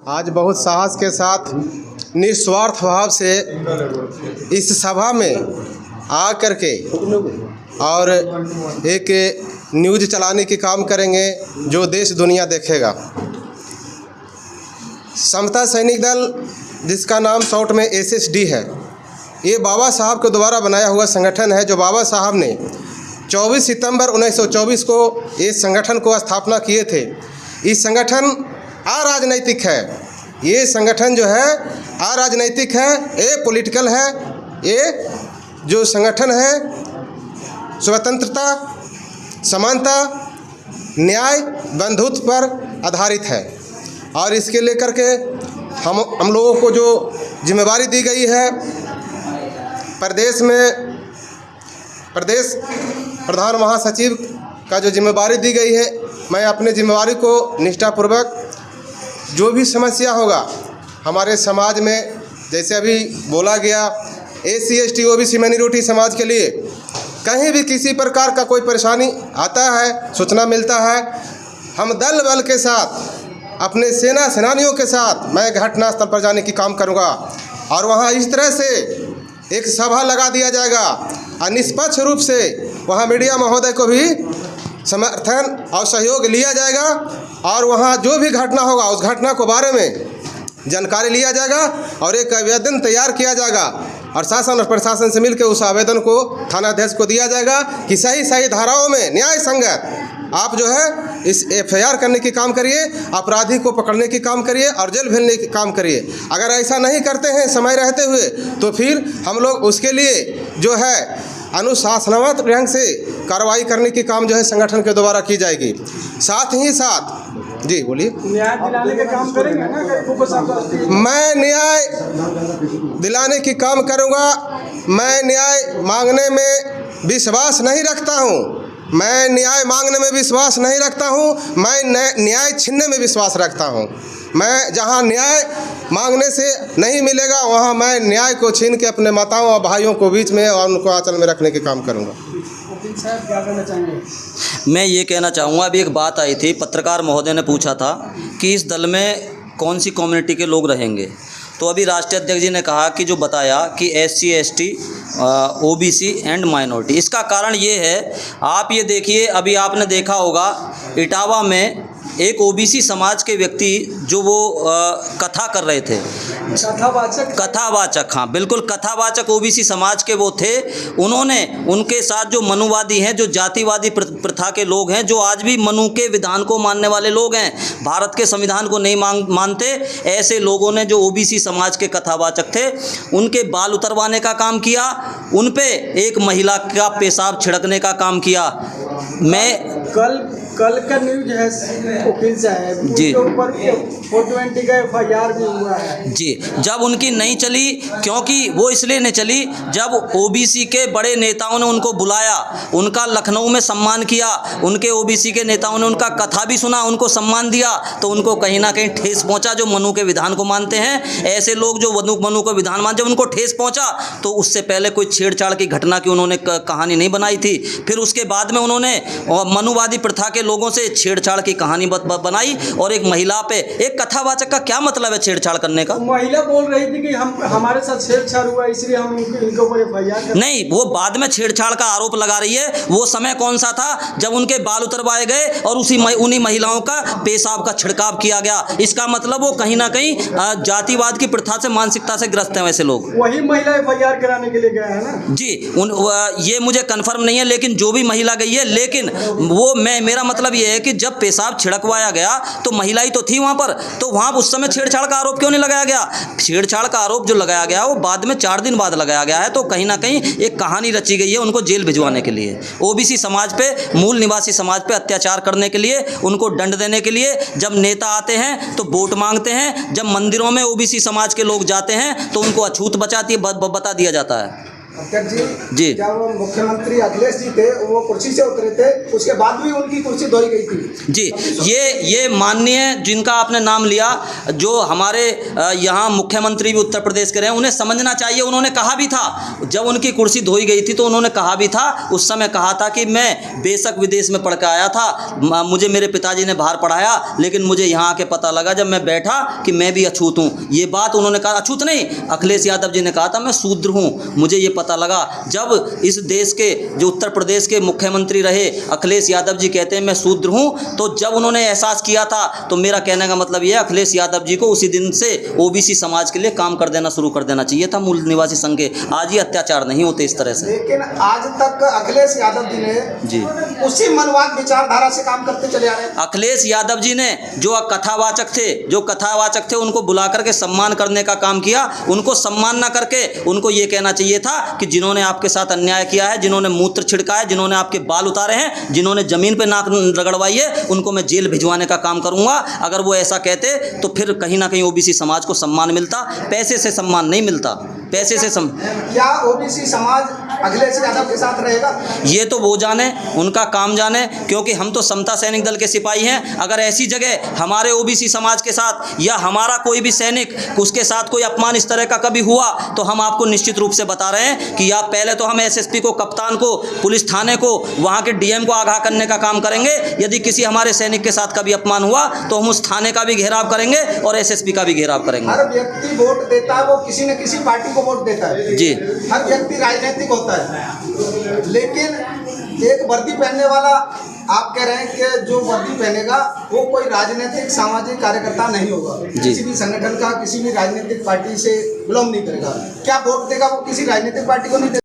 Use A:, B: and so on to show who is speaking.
A: आज बहुत साहस के साथ निस्वार्थ भाव से इस सभा में आ कर के और एक न्यूज़ चलाने की काम करेंगे जो देश दुनिया देखेगा। समता सैनिक दल, जिसका नाम शॉर्ट में SSD है, ये बाबा साहब के द्वारा बनाया हुआ संगठन है। जो बाबा साहब ने 24 सितंबर 1924 को इस संगठन को स्थापना किए थे। इस संगठन अराजनैतिक है। ये संगठन जो है अराजनैतिक है, ये पॉलिटिकल है। ये जो संगठन है स्वतंत्रता, समानता, न्याय, बंधुत्व पर आधारित है। और इसके लेकर के हम लोगों को जो जिम्मेवारी दी गई है, प्रदेश प्रधान महासचिव का जो जिम्मेवारी दी गई है, मैं अपने जिम्मेवारी को निष्ठापूर्वक, जो भी समस्या होगा हमारे समाज में, जैसे अभी बोला गया SC ST OBC माइनॉरिटी समाज के लिए कहीं भी किसी प्रकार का कोई परेशानी आता है, सूचना मिलता है, हम दल बल के साथ अपने सेनानियों के साथ मैं घटनास्थल पर जाने की काम करूंगा। और वहां इस तरह से एक सभा लगा दिया जाएगा और निष्पक्ष रूप से वहां मीडिया महोदय को भी समर्थन और सहयोग लिया जाएगा। और वहाँ जो भी घटना होगा उस घटना के बारे में जानकारी लिया जाएगा और एक आवेदन तैयार किया जाएगा और शासन और प्रशासन से मिलकर उस आवेदन को थानाध्यक्ष को दिया जाएगा कि सही धाराओं में न्याय संगत आप जो है इस FIR करने की काम करिए, अपराधी को पकड़ने की काम करिए और जेल भेजने की काम करिए। अगर ऐसा नहीं करते हैं समय रहते हुए तो फिर हम लोग उसके लिए जो है अनुशासनात्मक ढंग से कार्रवाई करने की काम जो है संगठन के द्वारा की जाएगी। साथ ही साथ जी बोलिए,
B: न्याय दिलाने का काम करेंगे ना?
A: मैं न्याय दिलाने की काम करूंगा। मैं न्याय मांगने में विश्वास नहीं रखता हूं। मैं न्याय मांगने में विश्वास नहीं रखता हूं। मैं न्याय छीनने में विश्वास रखता हूं। मैं जहां न्याय मांगने से नहीं मिलेगा वहां मैं न्याय को छीन के अपने माताओं और भाइयों को बीच में और उनको आंचल में रखने के काम करूंगा।
B: वकील साहब क्या कहना चाहेंगे?
C: मैं ये कहना चाहूँगा, अभी एक बात आई थी, पत्रकार महोदय ने पूछा था कि इस दल में कौन सी कम्युनिटी के लोग रहेंगे। तो अभी राष्ट्रीय अध्यक्ष जी ने कहा कि जो बताया कि SC ST OBC and minority, इसका कारण ये है, आप ये देखिए, अभी आपने देखा होगा इटावा में एक OBC समाज के व्यक्ति जो वो कथा कर रहे थे, कथावाचक, हाँ बिल्कुल कथावाचक OBC समाज के वो थे। उन्होंने उनके साथ जो मनुवादी हैं, जो जातिवादी प्रथा के लोग हैं, जो आज भी मनु के विधान को मानने वाले लोग हैं, भारत के संविधान को नहीं मानते, ऐसे लोगों ने जो OBC समाज के कथावाचक थे उनके बाल उतरवाने का काम किया, उन पे एक महिला का पेशाब छिड़कने का काम किया। मैं
B: कल का न्यूज है वकील साहब
C: जी,
B: उसके ऊपर 420 का FIR भी हुआ है
C: जी। जब उनकी नहीं चली, क्योंकि वो इसलिए नहीं चली, जब OBC के बड़े नेताओं ने उनको बुलाया, उनका लखनऊ में सम्मान किया, उनके OBC के नेताओं ने उनका कथा भी सुना, उनको सम्मान दिया, तो उनको कहीं ना कहीं ठेस पहुंचा। जो मनु के विधान को मानते हैं, ऐसे लोग जो मनु को विधान मानते, जब उनको ठेस पहुंचा तो उससे पहले कोई छेड़छाड़ की घटना की उन्होंने कहानी नहीं बनाई थी। फिर उसके बाद में उन्होंने मनुवादी प्रथा के लोगों से छेड़छाड़ की कहानी बनाई और एक महिला पे, एक कथावाचक का क्या मतलब है छेड़छाड़ करने का?
B: महिला बोल रही थी कि हमारे साथ छेड़छाड़ हुआ इसलिए हम इनके ऊपर FIR
C: नहीं, वो बाद में छेड़छाड़ का आरोप लगा रही है। वो समय कौन सा था जब उनके बाल उतरवाए गए और उन्हीं महिलाओं का पेशाब का छिड़काव किया गया। इसका मतलब वो कहीं ना कहीं जातिवाद की प्रथा से, मानसिकता से ग्रस्त हैं वैसे लोग।
B: वही महिला FIR कराने के लिए गया है ना
C: जी। ये मुझे कन्फर्म नहीं है, लेकिन जो भी महिला गई है, लेकिन वो मेरा मतलब ये है कि जब पेशाब छिड़कवाया गया तो महिला ही तो थी वहाँ पर, तो वहाँ उस समय छेड़छाड़ का आरोप क्यों नहीं लगाया गया? छेड़छाड़ का आरोप जो लगाया गया वो बाद में 4 दिन बाद लगाया गया है। तो कहीं ना कहीं एक कहानी रची गई है उनको जेल भिजवाने के लिए, OBC समाज पे, मूल निवासी समाज पे अत्याचार करने के लिए, उनको दंड देने के लिए। जब नेता आते हैं तो वोट मांगते हैं, जब मंदिरों में OBC समाज के लोग जाते हैं तो उनको अछूत बता दिया जाता है।
B: अध्यक्ष
C: जी।
B: जी जब मुख्यमंत्री अखिलेश जी थे वो कुर्सी से उतरे थे उसके बाद भी उनकी कुर्सी धोई गई थी।
C: जी, ये माननीय जिनका आपने नाम लिया, जो हमारे यहाँ मुख्यमंत्री भी उत्तर प्रदेश के रहे हैं, उन्हें समझना चाहिए। उन्होंने कहा भी था, जब उनकी कुर्सी धोई गई थी तो उन्होंने कहा भी था, उस समय कहा था कि मैं बेशक विदेश में पढ़ के आया था, मुझे मेरे पिताजी ने बाहर पढ़ाया, लेकिन मुझे यहाँ आके पता लगा जब मैं बैठा कि मैं भी अछूत हूँ। ये बात उन्होंने कहा, अछूत नहीं, अखिलेश यादव जी ने कहा था मैं शूद्र हूँ। मुझे ये पता लगा जब इस देश के जो उत्तर प्रदेश के मुख्यमंत्री रहे अखिलेश यादव जी कहते हैं मैं शूद्र हूँ, तो जब उन्होंने एहसास किया था, तो मेरा कहने का मतलब ये है अखिलेश यादव जी को उसी दिन से ओबीसी समाज के लिए काम कर देना शुरू कर देना चाहिए था। मूल निवासी संघ के आज ही अत्याचार नहीं होते इस तरह से।
B: लेकिन आज तक अखिलेश यादव जी ने
C: जी
B: उसी मनवाद विचारधारा से काम करते चले आ रहे हैं।
C: अखिलेश यादव जी ने जो कथावाचक थे उनको बुला करके सम्मान करने का काम किया। उनको सम्मान ना करके उनको ये कहना चाहिए था कि जिन्होंने आपके साथ अन्याय किया है, जिन्होंने मूत्र छिड़का है, जिन्होंने आपके बाल उतारे हैं, जिन्होंने ज़मीन पे नाक रगड़वाई है, उनको मैं जेल भिजवाने का काम करूंगा। अगर वो ऐसा कहते तो फिर कहीं ना कहीं ओबीसी समाज को सम्मान मिलता। पैसे से सम्मान नहीं मिलता, पैसे से
B: क्या ओबीसी समाज अखिलेश यादव के साथ रहेगा?
C: ये तो वो जाने, उनका काम जाने, क्योंकि हम तो समता सैनिक दल के सिपाही हैं। अगर ऐसी जगह हमारे ओबीसी समाज के साथ या हमारा कोई भी सैनिक उसके साथ कोई अपमान इस तरह का कभी हुआ तो हम आपको निश्चित रूप से बता रहे हैं कि या पहले तो हम एसएसपी को, कप्तान को, पुलिस थाने को, वहाँ के डीएम को आगाह करने का काम करेंगे। यदि किसी हमारे सैनिक के साथ कभी अपमान हुआ तो हम उस थाने का भी घेराव करेंगे और एसएसपी का भी घेराव करेंगे।
B: हर व्यक्ति वोट देता है, वो किसी न किसी पार्टी को वोट देता है।
C: जी,
B: हर व्यक्ति राजनीतिक होता है, लेकिन एक वर्दी पहनने वाला आप कह रहे हैं कि जो वर्दी पहनेगा वो कोई राजनीतिक सामाजिक कार्यकर्ता नहीं होगा, किसी भी संगठन का, किसी भी राजनीतिक पार्टी से बिलोंग नहीं करेगा। क्या वोट देगा वो किसी राजनीतिक पार्टी को नहीं देगा।